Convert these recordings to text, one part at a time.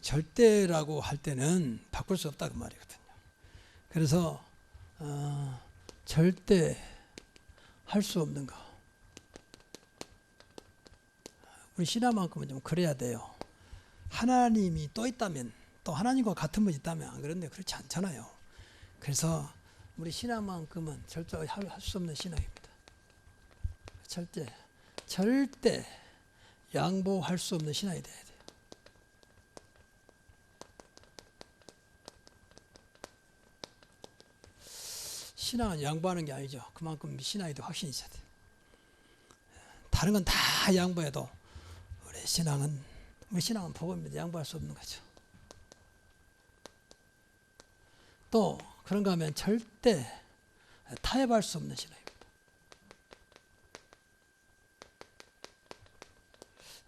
절대라고 할 때는 바꿀 수 없다 그 말이거든요. 그래서 절대 할 수 없는 거. 우리 신화만큼은 좀 그래야 돼요. 하나님이 또 있다면, 또 하나님과 같은 분이 있다면 안 그런데 그렇지 않잖아요. 그래서 우리 신앙만큼은 절대 할 수 없는 신앙입니다. 절대 양보할 수 없는 신앙이 돼야 돼요. 신앙은 양보하는 게 아니죠. 그만큼 신앙에 도 확신이 있어야 돼요. 다른 건 다 양보해도 우리 신앙은 복음입니다. 양보할 수 없는 거죠. 또 그런가 하면 절대 타협할 수 없는 신앙입니다.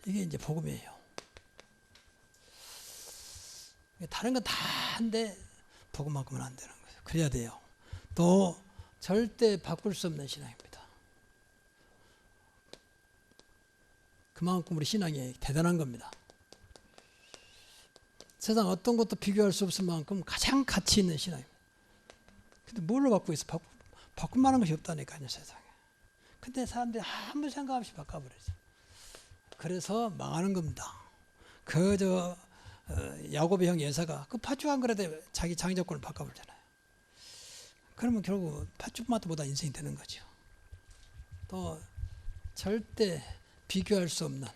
이게 이제 복음이에요. 다른 건 다 한데 복음만큼은 안 되는 거예요. 그래야 돼요. 또 절대 바꿀 수 없는 신앙입니다. 그만큼 우리 신앙이 대단한 겁니다. 세상 어떤 것도 비교할 수 없을 만큼 가장 가치 있는 신앙입니다. 근데 뭘로 바꾸고 있어? 바꿀 만한 것이 없다니까요, 세상에. 근데 사람들이 아무 생각 없이 바꿔버리죠. 그래서 망하는 겁니다. 야곱의 형 예사가 그 팥죽 한 그릇에 자기 장자권을 바꿔버리잖아요. 그러면 결국 팥죽 맛보다 인생이 되는 거죠. 또 절대 비교할 수 없는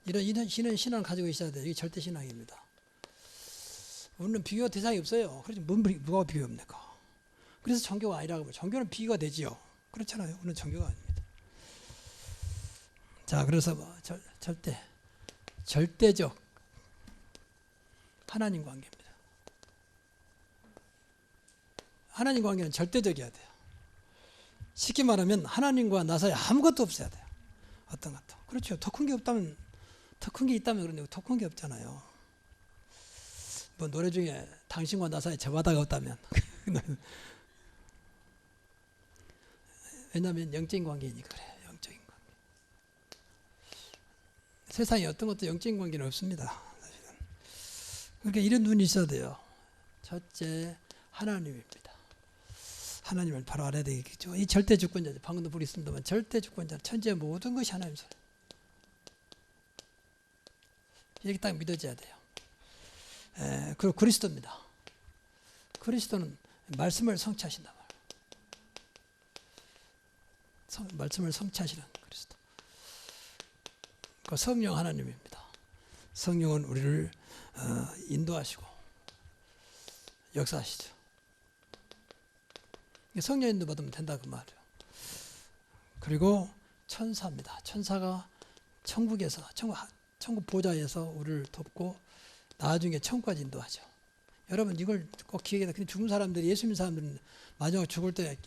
이런 신앙을 가지고 있어야 돼요. 이게 절대 신앙입니다. 우리는 비교 대상이 없어요. 그래서 누가 비교 없니까? 그래서 종교가 아니라고 하면 종교는 비교가 되지요. 그렇잖아요. 우리는 종교가 아닙니다. 자, 그래서 절대적 하나님 관계입니다. 하나님 관계는 절대적이어야 돼요. 쉽게 말하면 하나님과 나 사이에 아무것도 없어야 돼요. 어떤 것도. 그렇죠. 더 큰 게 있다면 그런데 더 큰 게 없잖아요. 뭐 노래 중에 당신과 나 사이에 저 바다가 없다면 왜냐하면 영적인 관계이니까 그래요. 영적인 관계. 세상에 어떤 것도 영적인 관계는 없습니다. 사실은. 그러니까 이런 눈이 있어야 돼요. 첫째 하나님입니다. 하나님을 바로 알아야 되겠죠. 이 절대 주권자죠. 방금도 부르겠습니다만 절대 주권자, 천지의 모든 것이 하나님 손에. 이렇게 딱 믿어져야 돼요. 그리고 그리스도입니다. 그리스도는 말씀을 성취하신다 말이에요. 말씀을 성취하시는 그리스도. 그 성령 하나님입니다. 성령은 우리를 인도하시고 역사하시죠. 성령 인도 받으면 된다 그 말이에요. 그리고 천사입니다. 천사가 천국에서 천국 보좌에서 우리를 돕고 나중에 천국까지 인도하죠. 여러분 이걸 꼭 기억해야 돼요. 죽은 사람들이 예수 믿는 사람들은 마지막 죽을 때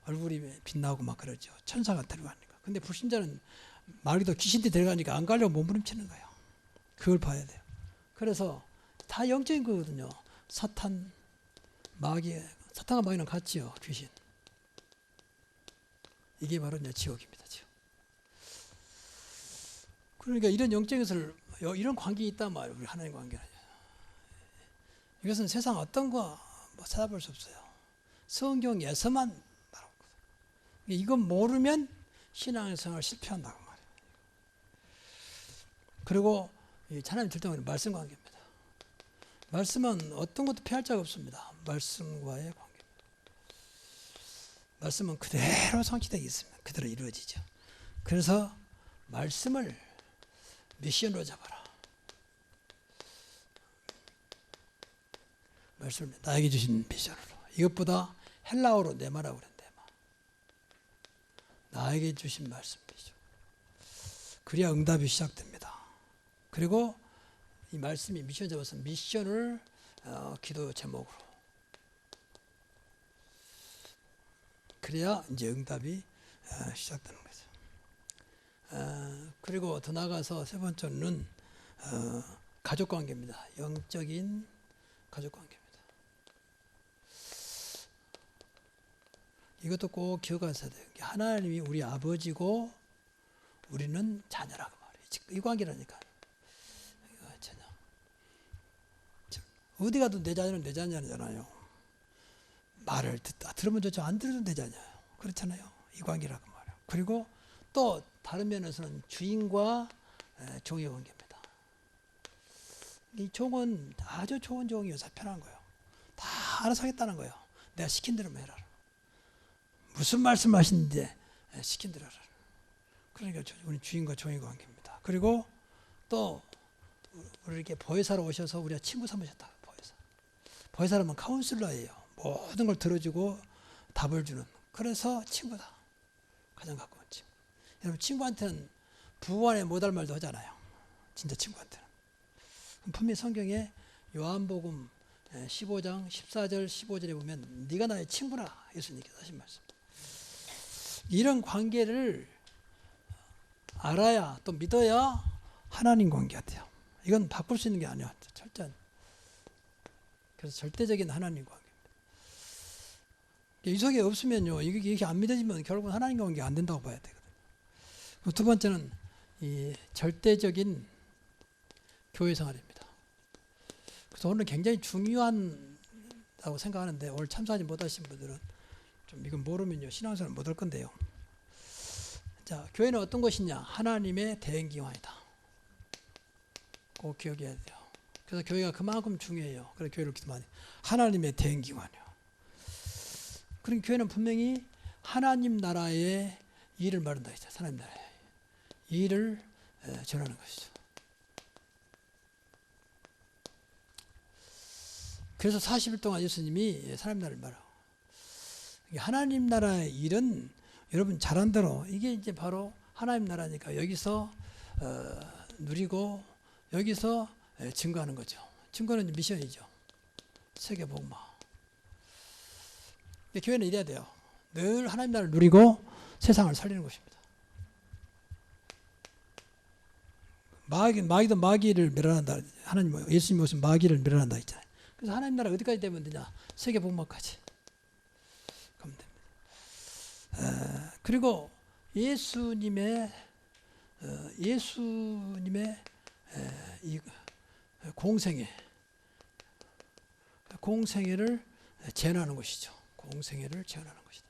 얼굴이 빛나고 막 그러죠. 천사가 데려가니까. 근데 불신자는 말기도 귀신들이 데려가니까 안 가려고 몸부림치는 거예요. 그걸 봐야 돼요. 그래서 다 영적인 거거든요. 사탄, 마귀, 사탄과 마귀는 같지요. 귀신. 이게 바로 이제 지옥입니다. 지옥. 그러니까 이런 영적인 것을 이런 관계가 있단 말이에요. 우리 하나님 관계는. 이것은 세상 어떤 거 찾아볼 수 없어요. 성경에서만 말하고 있거든요. 이건 모르면 신앙생활 실패한다고 말이에요. 그리고 하나님 절대적으로 말씀 관계입니다. 말씀은 어떤 것도 피할 자가 없습니다. 말씀과의 관계입니다. 말씀은 그대로 성취되어 있습니다. 그대로 이루어지죠. 그래서 말씀을 미션으로 잡아라. 말씀을 나에게 주신 미션으로. 이것보다 헬라어로 네마라고 그래. 네마. 나에게 주신 말씀이죠. 그래야 응답이 시작됩니다. 그리고 이 말씀이 미션 잡아서 미션을 기도 제목으로. 그래야 이제 응답이 시작되는 거죠. 그리고 더 나아가서 세 번째는 가족관계입니다. 영적인 가족관계입니다. 이것도 꼭 기억하셔야 돼요. 하나님이 우리 아버지고 우리는 자녀라고 말해요. 이 관계라니까. 자녀. 어디 가도 내 자녀는 내 자녀잖아요. 말을 들으면 좋죠. 안 들어도 내 자녀예요. 그렇잖아요. 이 관계라고 말해요. 그리고 또 다른 면에서는 주인과 종의 관계입니다. 이 종은 아주 좋은 종이어서 편한 거예요. 다 알아서 하겠다는 거예요. 내가 시킨 대로만 해라. 무슨 말씀하시는데 시킨 대로 하라. 그러니까 우리 주인과 종의 관계입니다. 그리고 또 우리 이렇게 보혜사로 오셔서 우리가 친구 삼으셨다. 보혜사라면 카운슬러예요. 모든 걸 들어주고 답을 주는. 그래서 친구다. 가장 가까운 친구. 여러분 친구한테는 부관에 못할 말도 하잖아요. 진짜 친구한테는. 분명히 성경에 요한복음 15장 14절 15절에 보면 네가 나의 친구라 예수님께서 하신 말씀. 이런 관계를 알아야 또 믿어야 하나님 관계 같아요. 이건 바꿀 수 있는 게 아니야. 절대. 그래서 절대적인 하나님 관계입니다. 이 속에 없으면요, 이게 안 믿어지면 결국은 하나님 관계가 안 된다고 봐야 되거든요. 두 번째는 이 절대적인 교회 생활입니다. 그래서 오늘 굉장히 중요하다고 생각하는데 오늘 참석하지 못하신 분들은 좀 이건 모르면요 신앙생활 못할 건데요. 자, 교회는 어떤 것이냐? 하나님의 대행기관이다. 꼭 기억해야 돼요. 그래서 교회가 그만큼 중요해요. 그래서 교회를 기도 많이. 하나님의 대행기관이요. 그럼 교회는 분명히 하나님 나라의 일을 말한다 했죠. 하나님 나라의 일을 전하는 것이죠. 그래서 40일 동안 예수님이 하나님 나라를 말하고 하나님 나라의 일은 여러분 잘한 대로 이게 이제 바로 하나님 나라니까 여기서 누리고 여기서 증거하는 거죠. 증거는 미션이죠. 세계 복음화. 교회는 이래야 돼요. 늘 하나님 나라를 누리고 세상을 살리는 것입니다. 마귀도 마귀를 멸하한다. 하나님 예수님 무슨 마귀를 멸하한다 했잖아요. 그래서 하나님 나라 어디까지 되면 되냐? 세계 복음화까지 가면 됩니다. 그리고 예수님의 이 공생애를 제한하는 것이죠. 공생애를 제한하는 것이다.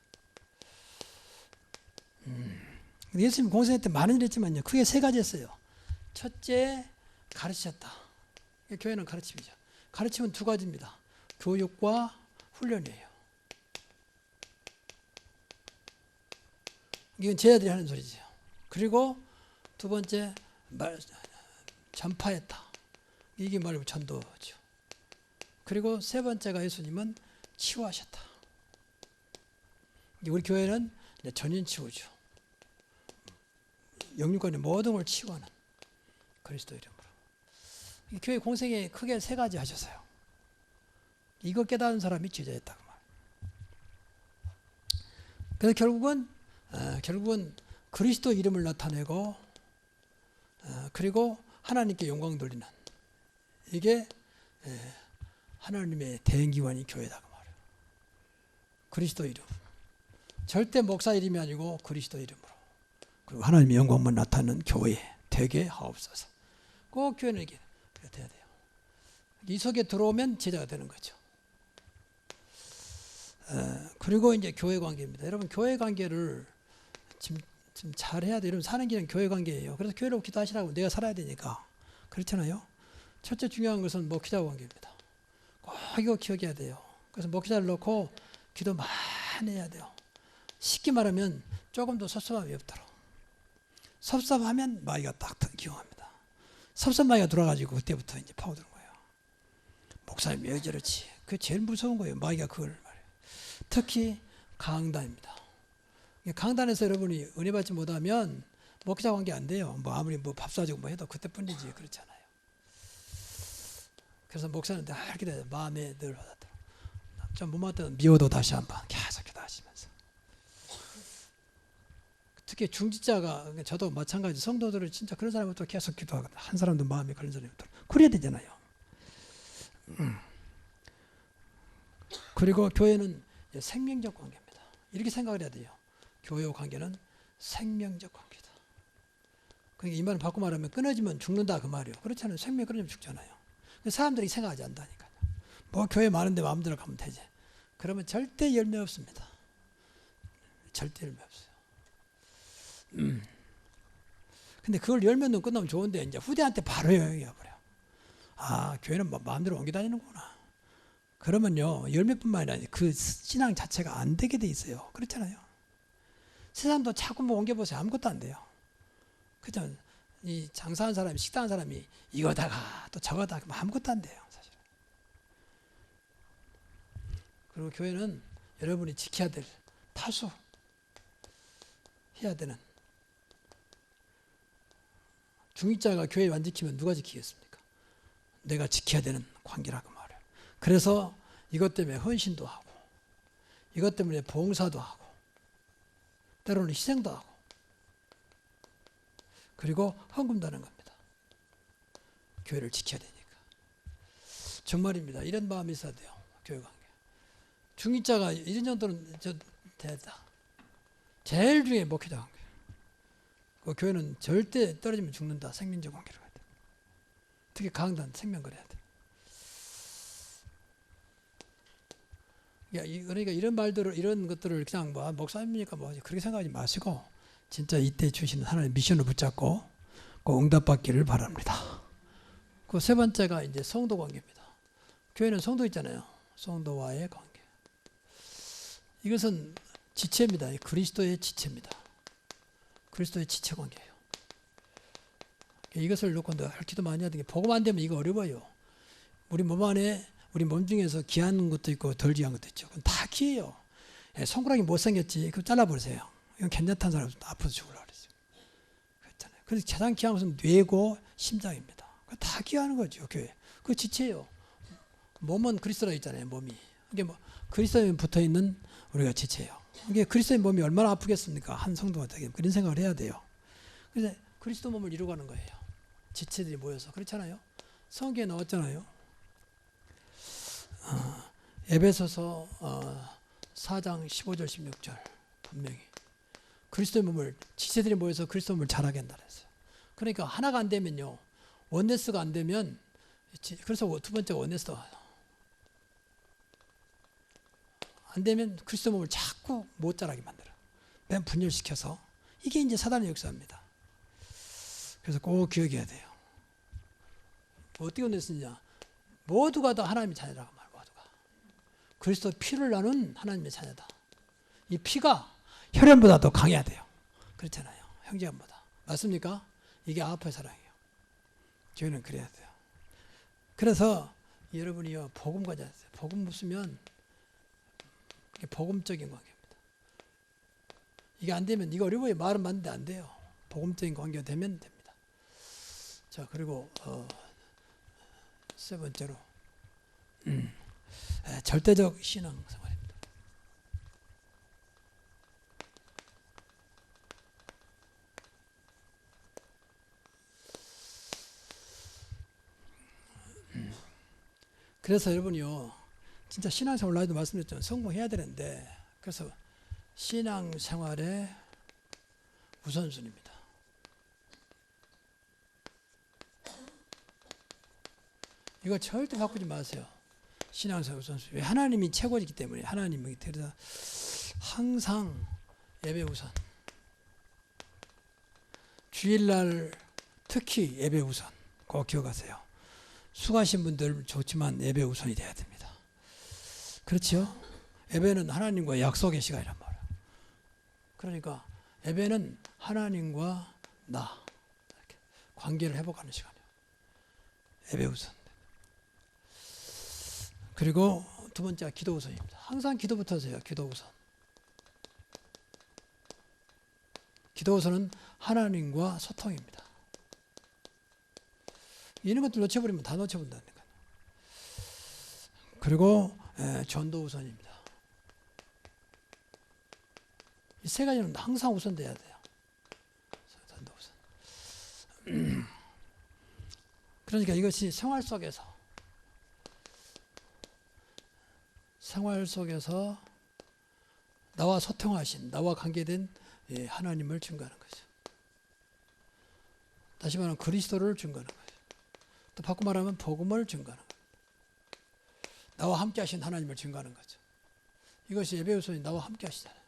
예수님 공생애 때 많은 일 했지만요. 크게 세 가지 했어요. 첫째, 가르치셨다. 교회는 가르침이죠. 가르침은 두 가지입니다. 교육과 훈련이에요. 이건 제자들이 하는 소리죠. 그리고 두 번째, 전파했다. 이게 말고 전도죠. 그리고 세 번째가 예수님은 치유하셨다. 우리 교회는 전인치유죠. 영육간의 모든 걸 치유하는 그리스도 이름으로. 교회 공생에 크게 세 가지 하셨어요. 이거 깨달은 사람이 제자였다고 말해요. 그래서 결국은 그리스도 이름을 나타내고 그리고 하나님께 영광 돌리는 이게 하나님의 대행기관이 교회다고 말해요. 그리스도 이름. 절대 목사 이름이 아니고 그리스도 이름으로. 그리고 하나님의 영광만 나타내는 교회 되게 하옵소서. 꼭 교회는 이게 돼야 돼요. 이 속에 들어오면 제자가 되는 거죠. 그리고 이제 교회 관계입니다. 여러분 교회 관계를 지금 잘 해야 돼요. 여러분 사는 길은 교회 관계예요. 그래서 교회로 기도하시라고 내가 살아야 되니까. 그렇잖아요. 첫째 중요한 것은 목회자 관계입니다. 꼭 이거 기억해야 돼요. 그래서 목회자를 놓고 기도 많이 해야 돼요. 쉽게 말하면 조금 더 섭섭함이 없도록. 섭섭하면 마귀가 딱 기용합니다. 섭섭마귀가 들어와가지고 그때부터 이제 파고드는 거예요. 목사님 왜 저렇지? 그게 제일 무서운 거예요. 마귀가 그걸 말해요. 특히 강단입니다. 강단에서 여러분이 은혜 받지 못하면 목자 관계 안 돼요. 뭐 아무리 뭐 밥 사주고 뭐 해도 그때뿐이지 그렇잖아요. 그래서 목사는 늘 기도해요. 마음에 늘 받았도록. 좀 못 맞다면 미워도 다시 한번 계속 기도하시면서. 특히 중직자가 저도 마찬가지 성도들을 진짜 그런 사람부터 계속 기도하거든요. 한 사람도 마음에 걸린 사람이 없도록. 그래야 되잖아요. 그리고 교회는 생명적 관계입니다. 이렇게 생각을 해야 돼요. 교회와 관계는 생명적 관계다. 그러니까 이 말은 바꿔 말하면 끊어지면 죽는다 그 말이요. 그렇잖아요. 생명이 끊어지면 죽잖아요. 사람들이 생각하지 않다니까요. 뭐 교회 많은데 마음대로 가면 되지. 그러면 절대 열매 없습니다. 절대 열매 없어요. 근데 그걸 열매 넣으면 끝나면 좋은데 이제 후대한테 바로 영향이어버려. 아, 교회는 마음대로 옮겨 다니는구나. 그러면요, 열매뿐만 아니라 그 신앙 자체가 안 되게 돼 있어요. 그렇잖아요. 세상도 자꾸 뭐 옮겨보세요. 아무것도 안 돼요. 그죠? 이 장사하는 사람이, 식당하는 사람이 이거다가 또 저거다가 아무것도 안 돼요. 사실. 그리고 교회는 여러분이 지켜야 될 타수, 해야 되는. 중직자가 교회 안 지키면 누가 지키겠습니까? 내가 지켜야 되는 관계라고 말해요. 그래서 이것 때문에 헌신도 하고, 이것 때문에 봉사도 하고, 때로는 희생도 하고, 그리고 헌금도 하는 겁니다. 교회를 지켜야 되니까. 정말입니다. 이런 마음이 있어야 돼요. 교회 관계. 중직자가 이런 정도는 되다. 제일 중요해 목회자 관계. 그 교회는 절대 떨어지면 죽는다. 생명적 관계를 해야 돼. 특히 강단 생명 그래야 돼. 그러니까 이런 말들을 이런 것들을 그냥 뭐 목사님이니까 뭐 그렇게 생각하지 마시고 진짜 이때 주시는 하나님의 미션을 붙잡고 꼭 응답받기를 바랍니다. 그 세 번째가 이제 성도 관계입니다. 교회는 성도 있잖아요. 성도와의 관계. 이것은 지체입니다. 그리스도의 지체입니다. 그리스도의 지체 관계예요. 이것을 놓고 할 기도 많이 해야 되는 게 복음 안 되면 이거 어려워요. 우리 몸 안에 우리 몸 중에서 귀한 것도 있고 덜 귀한 것도 있죠. 그건 다 귀해요. 손가락이 못생겼지. 그거 잘라버리세요. 이건 괜찮다는 사람은 아파서 죽으려고 그랬어요. 그렇잖아요. 그래서 가장 귀한 것은 뇌고 심장입니다. 다 귀하는 거죠. 교회. 그 지체예요. 몸은 그리스도라 있잖아요. 몸이. 이게 뭐 그리스도에 붙어 있는 우리가 지체예요. 이게 그리스도의 몸이 얼마나 아프겠습니까? 한 성도가 되게 그런 생각을 해야 돼요. 그래서 그리스도 몸을 이루가는 거예요. 지체들이 모여서 그렇잖아요. 성경에 나왔잖아요. 에베소서 4장 15절 16절 분명히 그리스도의 몸을 지체들이 모여서 그리스도 몸을 잘하게 한다 그랬어요. 그러니까 하나가 안 되면요. 원네스가 안 되면 그래서 두 번째가 원네스다. 안 되면 그리스도 몸을 자꾸 못 자라게 만들어. 맨 분열시켜서 이게 이제 사단의 역사입니다. 그래서 꼭 기억해야 돼요. 어떻게 원네스냐? 모두가 다 하나님의 자녀라고 말. 모두가 그리스도 피를 나눈 하나님의 자녀다. 이 피가 혈연보다 더 강해야 돼요. 그렇잖아요. 형제간보다. 맞습니까? 이게 아파의 사랑이에요. 교회는 그래야 돼요. 그래서 여러분이요 복음 가져야 돼요. 복음 없으면 이게 복음적인 관계입니다. 이게 안 되면 이거 어려워요. 말은 맞는데 안 돼요. 복음적인 관계가 되면 됩니다. 자 그리고 세 번째로 절대적 신앙생활입니다. 그래서 여러분이요 진짜 신앙생활 나이도 말씀드렸잖아요. 성공해야 되는데 그래서 신앙생활의 우선순위입니다. 이거 절대 바꾸지 마세요. 신앙생활 우선순위. 왜? 하나님이 최고이기 때문에 하나님이 그래서 항상 예배 우선. 주일날 특히 예배 우선. 꼭 기억하세요. 수고하신 분들 좋지만 예배 우선이 돼야 됩니다. 그렇죠? 예배는 하나님과 약속의 시간이란 말이에요. 그러니까 예배는 하나님과 나 이렇게 관계를 회복하는 시간이에요. 예배 우선. 그리고 두 번째가 기도 우선입니다. 항상 기도부터 하세요. 기도 우선. 기도 우선은 하나님과 소통입니다. 이런 것들 놓쳐버리면 다 놓쳐본다니까요. 그리고 전도 우선입니다. 이 세 가지는 항상 우선돼야 돼요. 전도 우선. 그러니까 이것이 생활 속에서 나와 소통하신 나와 관계된 하나님을 증거하는 거죠. 다시 말하면 그리스도를 증거하는 거예요. 또 바꿔 말하면 복음을 증거하는 거예요. 나와 함께 하신 하나님을 증거하는 거죠. 이것이 예배우선이 나와 함께 하시잖아요.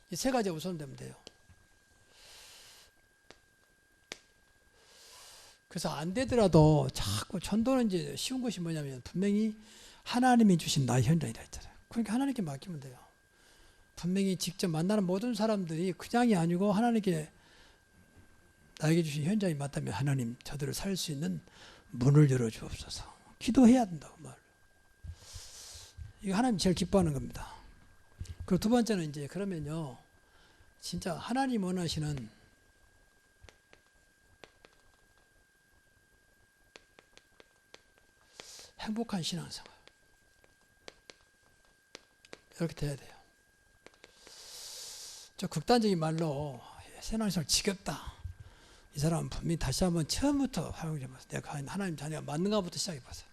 이 세 가지가 우선되면 돼요. 그래서 안 되더라도 자꾸 전도는 이제 쉬운 것이 뭐냐면 분명히 하나님이 주신 나의 현장이라 했잖아요. 그러니까 하나님께 맡기면 돼요. 분명히 직접 만나는 모든 사람들이 그냥이 아니고 하나님께 나에게 주신 현장이 맞다면 하나님 저들을 살 수 있는 문을 열어주옵소서. 기도해야 된다고 말. 이거 하나님 제일 기뻐하는 겁니다. 그리고 두 번째는 이제 그러면요, 진짜 하나님 원하시는 행복한 신앙생활 이렇게 돼야 돼요. 저 극단적인 말로 신앙생활 지겹다. 이 사람은 분명히 다시 한번 처음부터 활용해봐서 내가 하나님 자녀가 맞는가부터 시작해봐서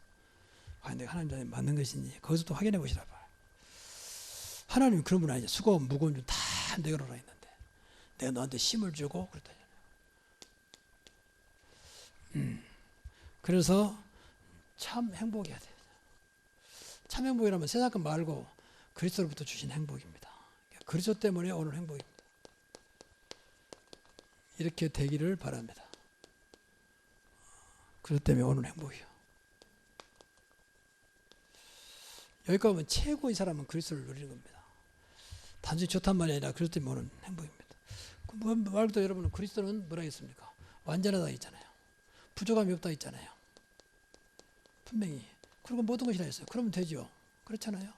과연 내가 하나님 자녀가 맞는 것인지 거기서 또 확인해 보시라 봐요. 하나님은 그런 분 아니죠. 수고 무거운 줄 다 내가 오라 했는데 내가 너한테 힘을 주고 그랬다잖아요. 그래서 참 행복해야 돼요. 참 행복이라면 세상 것 말고 그리스도로부터 주신 행복입니다. 그리스도 때문에 오늘 행복입니다. 이렇게 되기를 바랍니다. 그것 때문에 오늘 행복이요. 여기까지 오면 최고의 사람은 그리스도를 누리는 겁니다. 단순히 좋단 말이 아니라 그것 때문에 오늘 행복입니다. 그 말도 여러분은 그리스도는 뭐라 했습니까? 완전하다 했잖아요. 부족함이 없다 했잖아요. 분명히. 그리고 모든 것이라 했어요. 그러면 되죠. 그렇잖아요.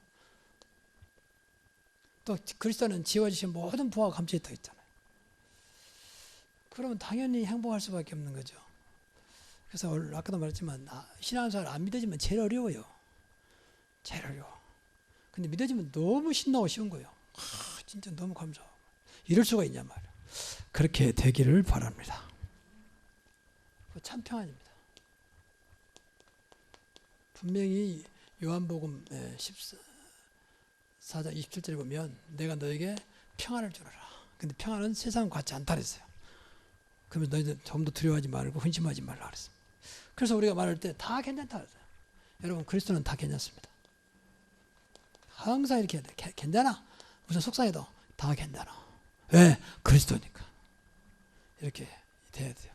또 그리스도는 지어주신 모든 부하가 감춰있다 했잖아요. 그러면 당연히 행복할 수밖에 없는 거죠. 그래서 아까도 말했지만 신앙생활 안 믿어지면 제일 어려워요. 제일 어려워. 근데 믿어지면 너무 신나고 쉬운 거예요. 진짜 너무 감사하고. 이럴 수가 있냐 말이에요. 그렇게 되기를 바랍니다. 참 평안입니다. 분명히 요한복음 14장 27절에 보면 내가 너에게 평안을 주노라. 근데 평안은 세상 같지 않다 그랬어요. 그러면 너희들 좀 더 두려워하지 말고 근심하지 말라 그랬습니다. 그래서 우리가 말할 때 다 괜찮다 그랬어요. 여러분 그리스도는 다 괜찮습니다. 항상 이렇게 해야 돼. 괜찮아. 무슨 속상해도 다 괜찮아. 왜? 그리스도니까. 이렇게 돼야 돼요.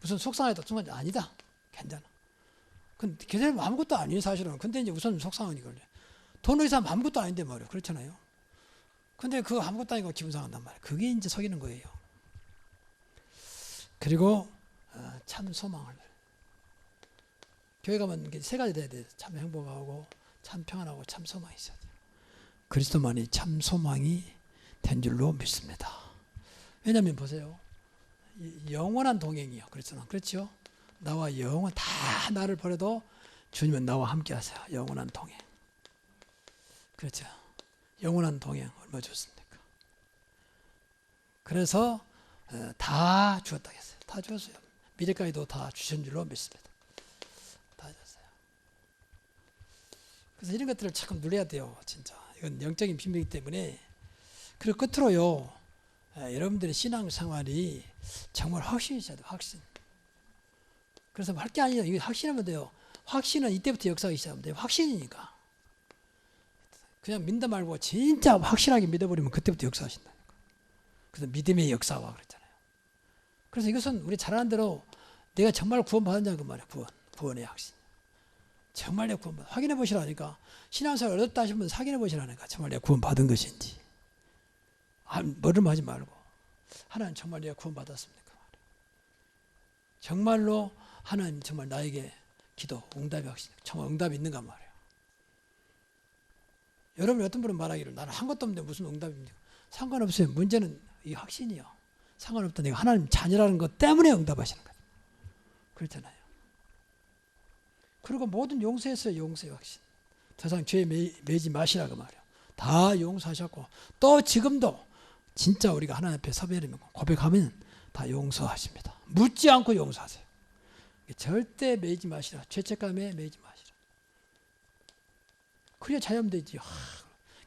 무슨 속상해도 순간 아니다. 괜찮아. 근데 걔네는 아무것도 아니에요 사실은. 근데 이제 우선 속상하니까 돈 의사 아무것도 아닌데 말이에요. 그렇잖아요. 근데 그거 아무것도 아니고 기분 상한단 말이에요. 그게 이제 속이는 거예요. 그리고 참 소망을. 교회 가면 세 가지 돼야 돼요. 참 행복하고 참 평안하고 참 소망이 있어야 돼요. 그리스도만이 참 소망이 된 줄로 믿습니다. 왜냐하면 보세요. 영원한 동행이요. 그렇죠? 나와 영원 다 나를 버려도 주님은 나와 함께 하세요. 영원한 동행. 그렇죠. 영원한 동행 얼마나 좋습니까? 그래서 다 주었다 했어요. 다 주었어요. 미래까지도 다 주신 줄로 믿습니다. 다 줬어요. 그래서 이런 것들을 참 누려야 돼요. 진짜. 이건 영적인 비밀이기 때문에. 그리고 끝으로요. 여러분들의 신앙생활이 정말 확신이 있어야 돼요. 확신. 그래서 할 게 아니에요. 이거 확신하면 돼요. 확신은 이때부터 역사하기 시작하면 돼요. 확신이니까. 그냥 믿다 말고 진짜 확실하게 믿어버리면 그때부터 역사하신다니까. 그래서 믿음의 역사와 그랬잖아요. 그래서 이것은 우리 잘하는 대로 내가 정말 구원받았냐 그 말이야. 구원의 확신. 정말 내가 구원받았다. 확인해 보시라니까. 신앙생활 어렵다 하시는 분 확인해 보시라니까. 정말 내가 구원받은 것인지. 머리만 하지 말고. 하나님 정말 내가 구원받았습니까? 정말로 하나님 정말 나에게 기도 응답이 확신. 정말 응답이 있는가 말이에요. 여러분 어떤 분은 말하기를 나는 한 것도 없는데 무슨 응답입니까? 상관없어요. 문제는 이 확신이요. 상관없다. 내가 하나님 자녀라는 것 때문에 응답하시는 거예요. 그렇잖아요. 그리고 모든 용서했어요. 용서의 확신. 더 이상 죄에 매지 마시라고 말이에요. 다 용서하셨고 또 지금도 진짜 우리가 하나님 앞에 서배하면 고백하면 다 용서하십니다. 묻지 않고 용서하세요. 절대 매지 마시라. 죄책감에 매지 마시라. 그래야 자염되지.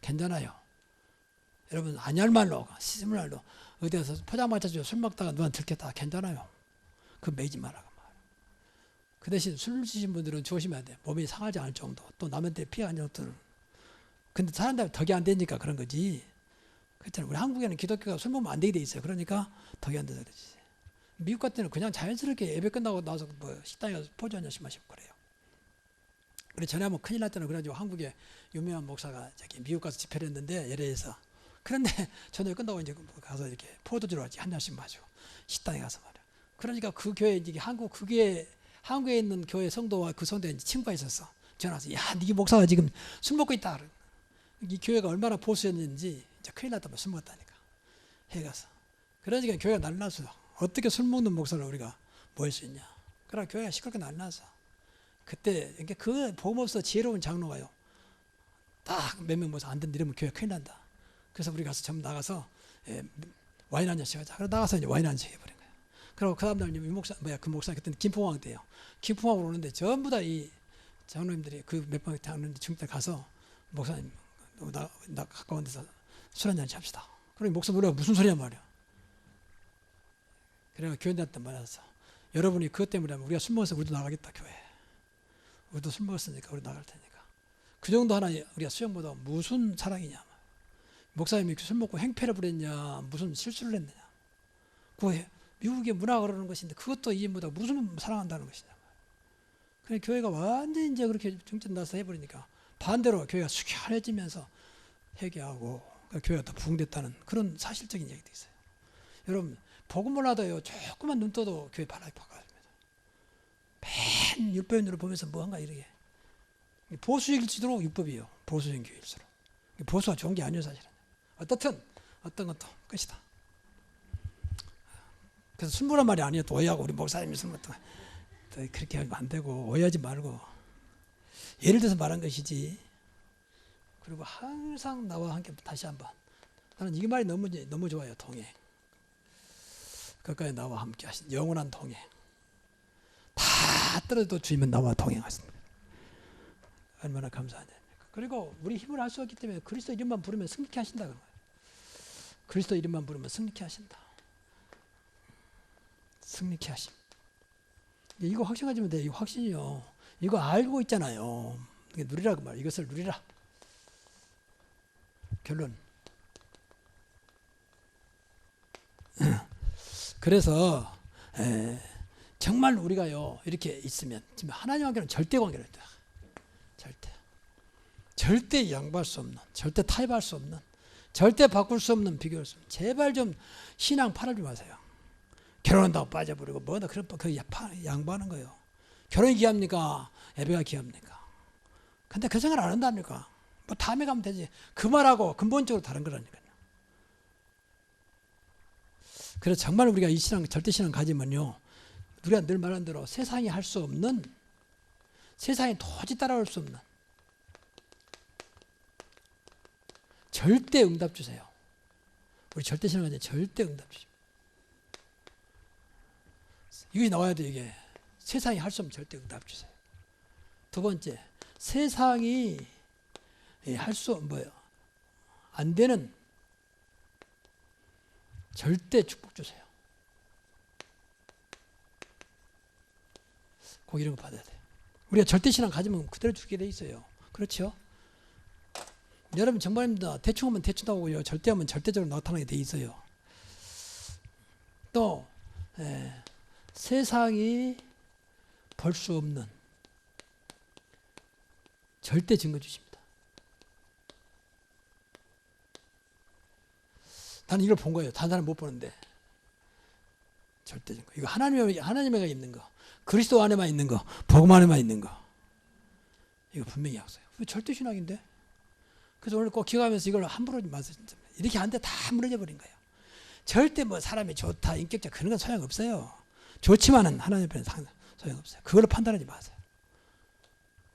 괜찮아요. 여러분 안할 말로, 심을 말로 어디 가서 포장마차 주고 술 먹다가 누가 들켰다 괜찮아요. 그거 매이지 말라고 말이에요. 그 대신 술 드신 분들은 조심해야 돼요. 몸이 상하지 않을 정도. 또 남한테 피해 안 것들은. 근데 사람들 덕이 안 되니까 그런 거지. 그렇잖아요. 우리 한국에는 기독교가 술 먹으면 안 되게 돼 있어요. 그러니까 덕이 안 돼서 그러지. 미국 같은 때는 그냥 자연스럽게 예배 끝나고 나서 뭐 식당에 가서 포주 한 잔씩 마시고 그래요. 우리 전에 한번 큰일 났잖아요. 그래가지고 한국에 유명한 목사가 저기 미국 가서 집회를 했는데 예례에서. 그런데 저녁 끝나고 이제 가서 이렇게 포도주로 한 잔씩 마시고 식당에 가서 말이야. 그러니까 그 교회 이제 한국에 있는 교회 성도와 그 성도에 친구가 있었어. 전화 와서 야, 네 목사가 지금 술 먹고 있다. 이 교회가 얼마나 보수였는지 이제 큰일 났다. 술 먹었다니까. 해가서. 그러니까 교회가 난리났어. 어떻게 술 먹는 목사를 우리가 모일 수 있냐. 그러나 교회가 시끄럽게 난리났어. 그때 그 복음 없어 지혜로운 장로가요. 딱 몇 명 모여서 안 된다 이러면 교회가 큰일 난다. 그래서 우리 가서 전부 나가서 와인 한 잔씩 하자. 그래서 나가서 이제 와인 한 잔씩 해버린 거예요. 그리고 그 다음날 그 목사 그때는 김포공항 때요. 김포공항으로 오는데 전부 다 이 장로님들이 그 몇 번 장로님들 중대 가서 목사님 나 가까운 데서 술 한 잔 합시다. 그러니 목사 노래가 무슨 소리야 말이야. 그래가 교인들한테 말했어. 여러분이 그것 때문에 우리가 술 먹어서 우리도 나가겠다 교회. 우리도 술 먹었으니까 우리 나갈 테니까. 그 정도 하나 우리가 수영보다 무슨 사랑이냐. 목사님이 술 먹고 행패를 부렸냐. 무슨 실수를 했느냐. 그 미국의 문화가 그러는 것인데 그것도 이해보다 무슨 사랑한다는 것이냐. 그래 교회가 완전히 이제 그렇게 중점 나서 해버리니까 반대로 교회가 숙연해지면서 회개하고 교회가 더 부흥됐다는 그런 사실적인 얘기도 있어요. 여러분 복음 몰라도요 조금만 눈 떠도 교회 바닥이 바꿔집니다. 맨 율법인으로 보면서 뭐한가 이렇게 보수일수록 율법이에요. 보수적인 교회일수록 보수가 좋은 게 아니에요 사실은. 어떻든 어떤 것도 끝이다. 그래서 술 먹으란 말이 아니에요. 또 오해하고 우리 목사님이 술 먹다 그렇게 하면 안 되고 오해하지 말고 예를 들어서 말한 것이지. 그리고 항상 나와 함께 다시 한번 나는 이 말이 너무 좋아요. 동행. 끝까지 나와 함께 하신 영원한 동행. 다 떨어져도 주님은 나와 동행하십니다. 얼마나 감사하냐. 그리고 우리 힘을 할 수 없기 때문에 그리스도 이름만 부르면 승리케 하신다. 그런 거예요. 그리스도 이름만 부르면 승리케 하신다. 승리케 하심. 이거 확신하시면 돼요. 이거 확신이요. 이거 알고 있잖아요. 이게 누리라고 말이에요. 이것을 누리라. 결론. 그래서 정말 우리가요 이렇게 있으면 지금 하나님 관계는 절대 관계를 했다. 절대 양보할 수 없는, 절대 타협할 수 없는, 절대 바꿀 수 없는, 비교할 수 없는. 제발 좀 신앙 팔지 마세요. 결혼한다고 빠져버리고 뭐나 그런 그 양보하는 거예요. 결혼이 귀합니까? 예배가 귀합니까? 근데 그 생각 안 한답니까? 뭐 다음에 가면 되지. 그 말하고 근본적으로 다른 거라니까요. 그래서 정말 우리가 이 신앙, 절대 신앙 가지면요, 우리가 늘 말한 대로 세상이 할 수 없는, 세상이 도저히 따라올 수 없는 절대 응답 주세요. 우리 절대 신앙 가지면 절대 응답 주십니다. 이게 나와야 돼. 이게 세상이 할 수 없는 절대 응답 주세요. 두 번째, 세상이 할 수 뭐예요? 안 되는 절대 축복 주세요. 꼭 이런 거 받아야 돼요. 우리가 절대 신앙 가지면 그대로 죽게 돼 있어요. 그렇죠? 여러분 정말입니다. 대충 하면 대충 나오고요. 절대 하면 절대적으로 나타나게 돼 있어요. 또 세상이 볼 수 없는 절대 증거 주십니다. 나는 이걸 본 거예요. 다른 사람 못 보는데. 절대 증거. 이거 하나님에게 있는 거. 그리스도 안에만 있는 거. 복음 안에만 있는 거. 이거 분명히 약속해요. 절대 신앙인데. 그래서 오늘 꼭 기억하면서 이걸 함부로 마세요. 이렇게 하는데 다 무너져 버린 거예요. 절대 뭐 사람이 좋다, 인격자 그런 건 소용없어요. 좋지만은 하나님 앞에는 소용없어요. 그걸로 판단하지 마세요.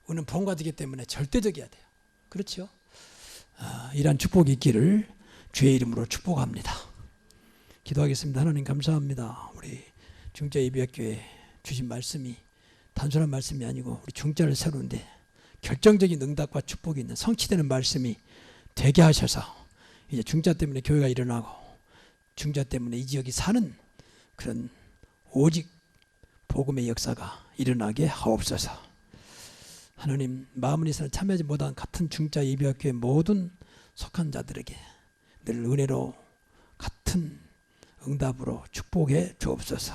우리는 본과 되기 때문에 절대적이어야 돼요. 그렇죠? 이러한 축복이 있기를 주의 이름으로 축복합니다. 기도하겠습니다. 하나님 감사합니다. 우리 중자 예비학교에 주신 말씀이 단순한 말씀이 아니고 우리 중자를 세우는데 결정적인 응답과 축복이 있는 성취되는 말씀이 되게 하셔서 이제 중자 때문에 교회가 일어나고 중자 때문에 이 지역이 사는 그런 오직 복음의 역사가 일어나게 하옵소서. 하나님, 마음은 이스라엘 참여하지 못한 같은 중자 예비학교의 모든 속한 자들에게 늘 은혜로 같은 응답으로 축복해 주옵소서.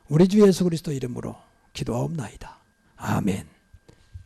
우리 주 예수 그리스도 이름으로 기도하옵나이다. 아멘.